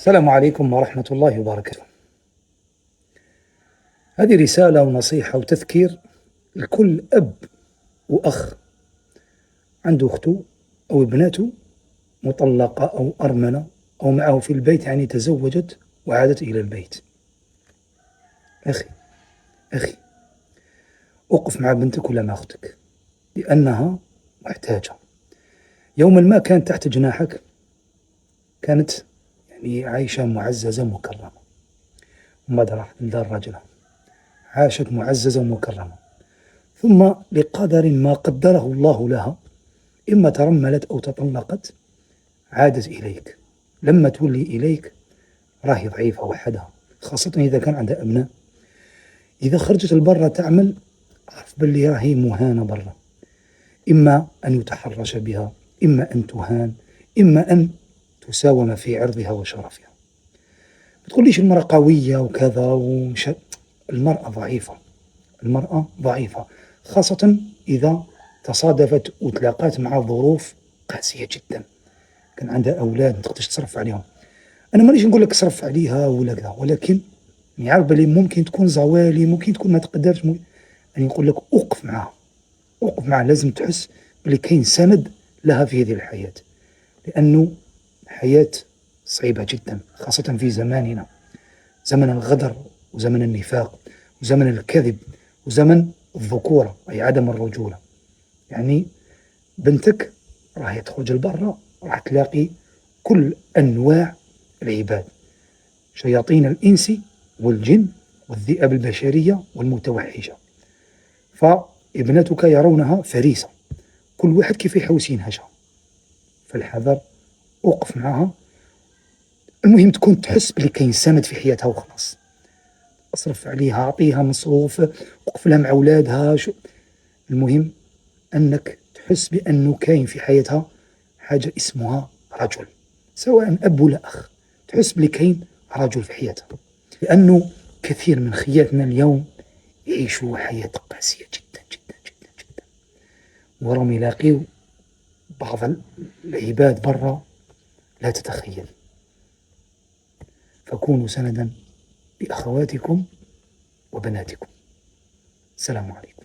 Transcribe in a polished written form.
السلام عليكم ورحمة الله وبركاته. هذه رسالة ونصيحة وتذكير لكل أب وأخ عنده أخته أو ابنته مطلقة أو أرملة أو معه في البيت، يعني تزوجت وعادت إلى البيت. أخي أوقف مع بنتك ولا مع أختك، لأنها محتاجة. يوما ما كانت تحت جناحك، كانت يعني عايشة معززة مكرمة، وما راحت لدار رجلها، عاشت معززة ومكرمة، ثم لقدر ما قدره الله لها، إما ترملت أو تطلقت، عادت إليك. لما تولي إليك راهي ضعيفة وحدها، خاصة إذا كان عندها أبناء. إذا خرجت البرة تعمل، أعرف باللي راهي مهانة برا، إما أن يتحرش بها، إما أن تهان، إما أن تساوم في عرضها وشرفها. ما تقوليش المرأة قوية وكذا المرأة ضعيفة، المرأة ضعيفة، خاصة إذا تصادفت وتلاقات مع ظروف قاسية جدا. كان عندها أولاد ما تقدرش تصرف عليهم. أنا مانيش نقول لك صرف عليها ولا كذا، ولكن يعرف بلي ممكن تكون زوالي، ممكن تكون ما تقدرش، يعني نقول لك أوقف معها، أوقف معها. لازم تحس بلي كاين سند لها في هذه الحياة، لأنه الحياة صعيبة جدا، خاصة في زماننا، زمن الغدر وزمن النفاق وزمن الكذب وزمن الذكورة أي عدم الرجولة. يعني بنتك راح تخرج لبرا، راح تلاقي كل أنواع العباد، شياطين الإنس والجن والذئاب البشرية والمتوحشة. فابنتك يرونها فريسة، كل واحد كيف يحوس ينهشها. فالحذر، أوقف معها. المهم تكون تحس بلي كاين سند في حياتها وخلاص. أصرف عليها، أعطيها مصروف، وقف لها مع أولادها. المهم أنك تحس بأنه كاين في حياتها حاجة اسمها رجل، سواء أب ولا أخ، تحس بلي كاين رجل في حياتها. لأنه كثير من خياتنا اليوم يعيشوا حياة قاسية جدا جدا جدا جدا، وراهم يلاقيو بعض العباد برا لا تتخيل. فكونوا سندا لأخواتكم وبناتكم. السلام عليكم.